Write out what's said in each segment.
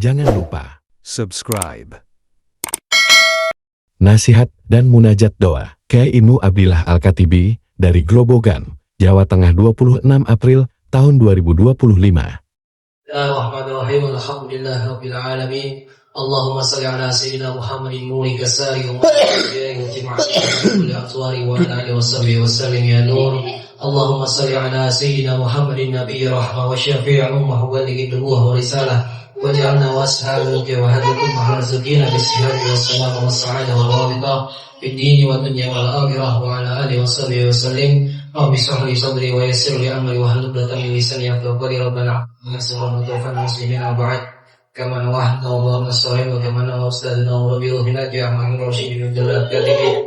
Jangan lupa subscribe. nasihat dan munajat doa. Kiai Ibnu Abdillah Al-Katibi dari Grobogan, Jawa Tengah 26 April tahun 2025. Bismillahirrahmanirrahim. Alhamdulillahirabbil alamin. Allahumma shalli ala sayyidina Muhammadin nuri kasari wa kulli atwari wa ala alihi washabihi wasallim ya nur. Allahumma shalli ala sayyidina Muhammadin nabiyyi rahmah wa syafi'i ummah wa balighi nubuwwah wa risalah waj'alna washabuka wa hadikum mahal zakina bisihhati wassalam wassa'adah wa ridha fid dini wa dunya wal akhirah wa ala alihi washabihi wasallim. Rabbi shrah li sadri wa yassir li amri wa hlul 'uqdatam min lisani yafqahu qawli. Rabbana aghfir lana muslimina ba'd kama nawahna wa nasrina wa kama nawastadna wa rabbil hinajah ma'al rasyidin jalal katibi.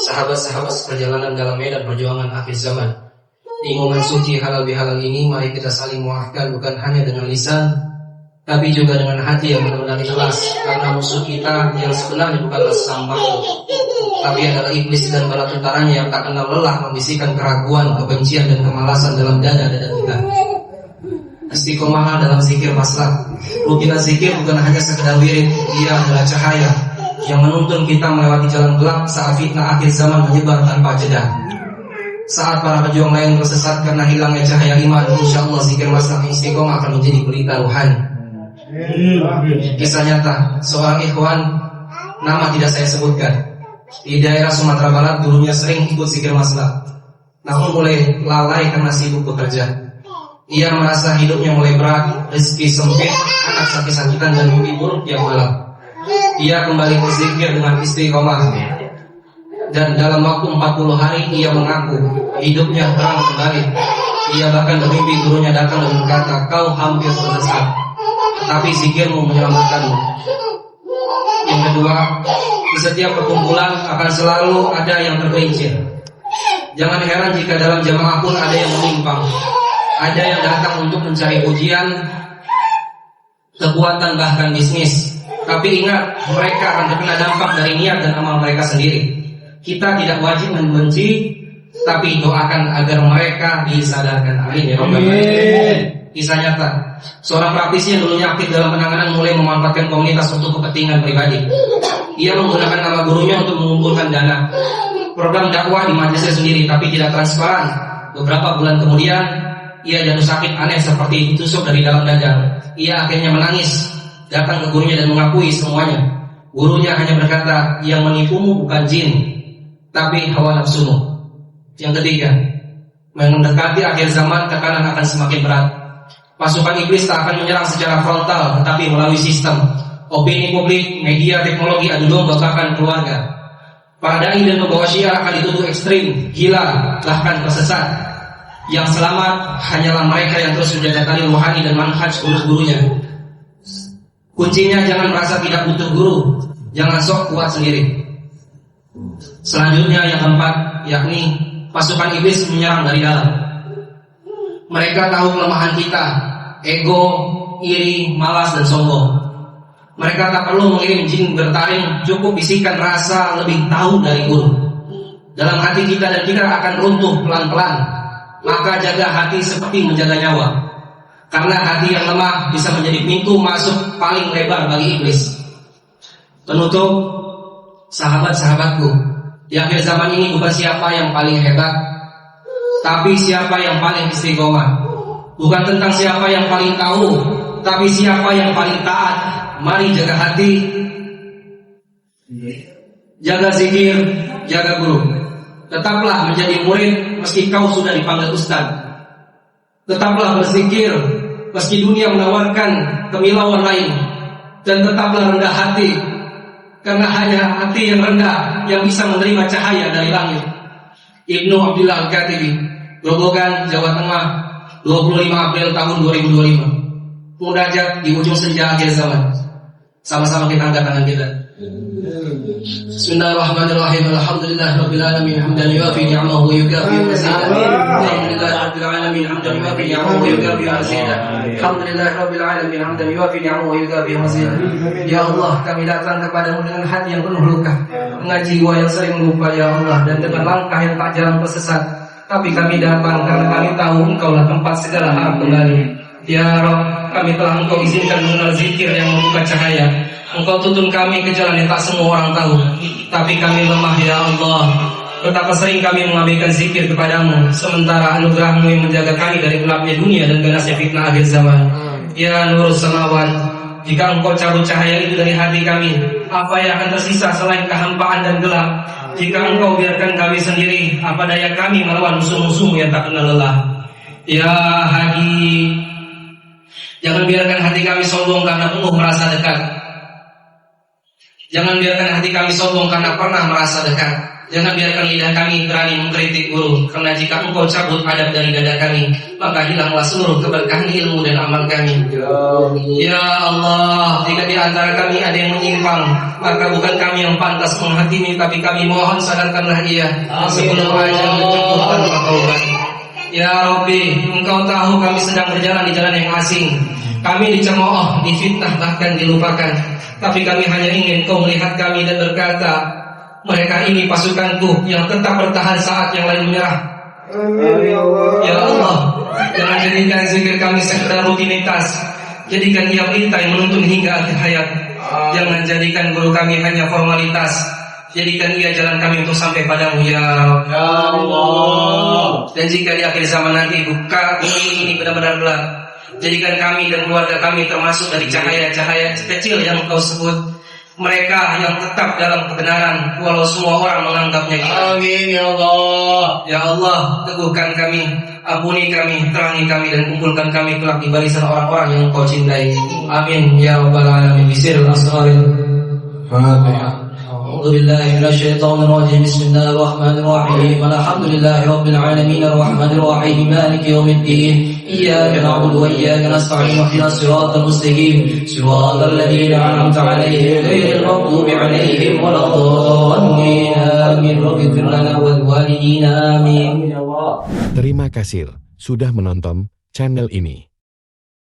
Sahabat-sahabat perjalanan dalam medan perjuangan akhir zaman, di momen suci halal bihalal ini mari kita saling memaafkan, bukan hanya dengan lisan tapi juga dengan hati yang benar-benar ikhlas, karena musuh kita yang sebenarnya bukanlah sang makhluk tapi adalah iblis dan bala tentaranya yang tak kenal lelah membisikkan keraguan, kebencian dan kemalasan dalam dada-dada kita. Istiqomah dalam zikir maslak. Rutinitas zikir bukan hanya sekedar wirid, ia adalah cahaya yang menuntun kita melewati jalan gelap saat fitnah akhir zaman menyebar tanpa jeda. Saat para pejuang lain tersesat karena hilangnya cahaya iman, insyaallah zikir maslak istiqomah akan menjadi pelita rohani. Kisah nyata seorang ikhwan, nama tidak saya sebutkan, di daerah Sumatera Barat dulunya sering ikut zikir maslak, namun mulai lalai karena sibuk bekerja. Ia merasa hidupnya mulai berat, rezeki sempit, anak sakit-sakitan dan mimpi buruk yang malam. Ia kembali berzikir dengan istiqomah, dan dalam waktu 40 hari ia mengaku hidupnya terang kembali. Ia bahkan bermimpi gurunya datang dan berkata, "Kau hampir tersesat, tapi zikirmu menyelamatkanmu." Yang kedua, di setiap perkumpulan akan selalu ada yang tergelincir. Jangan heran jika dalam jamaah pun ada yang menyimpang. Ada yang datang untuk mencari pujian, kekuatan, bahkan bisnis. Tapi ingat, mereka akan terkena dampak dari niat dan amal mereka sendiri. Kita tidak wajib membenci, tapi doakan agar mereka disadarkan. Amin ya rabbal alamin. Kisah nyata, seorang praktisi yang dulunya aktif dalam penanganan mulai memanfaatkan komunitas untuk kepentingan pribadi. Ia menggunakan nama gurunya untuk mengumpulkan dana program dakwah di majelisnya sendiri, tapi tidak transparan. Beberapa bulan kemudian ia jatuh sakit aneh seperti ditusuk dari dalam dada. Ia akhirnya menangis, datang ke gurunya dan mengakui semuanya. Gurunya hanya berkata, "Yang menipumu bukan jin, tapi hawa nafsumu." Yang ketiga, mendekati akhir zaman tekanan akan semakin berat. Pasukan iblis tak akan menyerang secara frontal, tetapi melalui sistem, opini publik, media, teknologi, adu domba, bahkan keluarga. Para dai dan pembawa syiar akan dituduh ekstrim, gila, bahkan tersesat. Yang selamat hanyalah mereka yang terus menjaga tali rohani dan manhaj guru-gurunya. Kuncinya jangan merasa tidak butuh guru, jangan sok kuat sendiri. Selanjutnya yang keempat, yakni pasukan iblis menyerang dari dalam. Mereka tahu kelemahan kita, ego, iri, malas dan sombong. Mereka tak perlu mengirim jin bertaring, cukup bisikan rasa lebih tahu dari guru. Dalam hati kita dan kita akan runtuh pelan-pelan. Maka jaga hati seperti menjaga nyawa, karena hati yang lemah bisa menjadi pintu masuk paling lebar bagi iblis. Penutup, sahabat-sahabatku, di akhir zaman ini bukan siapa yang paling hebat, tapi siapa yang paling istiqomah. Bukan tentang siapa yang paling tahu, tapi siapa yang paling taat. Mari jaga hati, jaga zikir, jaga guru. Tetaplah menjadi murid meski kau sudah dipanggil ustaz. Tetaplah berzikir meski dunia menawarkan kemilauan lain. Dan tetaplah rendah hati, karena hanya hati yang rendah yang bisa menerima cahaya dari langit. Ibnu Abdillah Al-Katibi, Grobogan, Jawa Tengah, 25 April tahun 2025. Munajat di ujung senja akhir zaman. Sama-sama kita angkat tangan kita. Bismillahirrahmanirrahim. Alhamdulillahirabbil alamin hamdan yuafi ni'amahu wa yukafi mazidah. Alhamdulillahirabbil alamin hamdan yuafi ni'amahu wa yukafi mazidah. Alhamdulillahirabbil alamin hamdan yuafi ni'amahu wa yukafi mazidah. Ya Allah, kami datang kepadamu dengan hati yang penuh luka, dengan jiwa yang sering lupa ya Allah, dan dengan langkah yang tak jarang tersesat. Tapi kami datang karena kami tahu Engkaulah tempat segala hak kembali. Ya Rabb, kami telah Engkau izinkan mengenal zikir yang membuka cahaya. Engkau tuntun kami ke jalan yang tak semua orang tahu. Tapi kami lemah ya Allah. Betapa sering kami mengabaikan zikir kepadamu, sementara anugerahmu yang menjaga kami dari gelapnya dunia dan ganasnya fitnah akhir zaman. Ya Nurus Samawat, jika Engkau cabut cahaya itu dari hati kami, apa yang akan tersisa selain kehampaan dan gelap? Jika Engkau biarkan kami sendiri, apa daya kami melawan musuh-musuhmu yang tak kenal lelah? Ya Hadi, jangan biarkan hati kami sombong karena Engkau merasa dekat. Jangan biarkan hati kami sombong karena pernah merasa dekat. Jangan biarkan lidah kami berani mengkritik guru, karena jika Engkau cabut adab dari dada kami, maka hilanglah seluruh keberkahan ilmu dan amal kami. Ya Allah, jika di antara kami ada yang menyimpang, maka bukan kami yang pantas menghakimi, tapi kami mohon sadarkanlah ia sebelum ajal menjemput tanpa taubat. Ya Rabbi, Engkau tahu kami sedang berjalan di jalan yang asing. Kami dicemooh, difitnah, bahkan dilupakan. Tapi kami hanya ingin Kau melihat kami dan berkata, mereka ini pasukanku yang tetap bertahan saat yang lain menyerah. Ya Allah, jangan jadikan zikir kami sekedar rutinitas. Jadikan ia perintah yang menuntun hingga akhir hayat. Jangan jadikan guru kami hanya formalitas. Jadikan ia jalan kami untuk sampai padamu ya Allah. Dan jika di akhir zaman nanti buka bumi ini benar-benar gelap, jadikan kami dan keluarga kami termasuk dari cahaya-cahaya kecil yang Kau sebut. Mereka yang tetap dalam kebenaran walau semua orang menganggapnya gila. Amin ya Allah. Ya Allah, teguhkan kami, ampuni kami, terangi kami, dan kumpulkan kami kelak di barisan orang-orang yang Kau cintai. Amin ya rabbal alamin. Bismillahirrahmanirrahim. أعوذ بالله من الشيطان الرجيم. بسم الله الرحمن الرحيم. الحمد لله رب العالمين الرحمن الرحيم مالك يوم الدين. إياك نعبد وإياك نستعين واهدنا الصراط المستقيم صراط الذين أنعمت عليهم غير المغضوب عليهم ولا الضالين آمين. رب اغفر لنا ولوالدينا آمين. Terima kasih sudah menonton channel ini.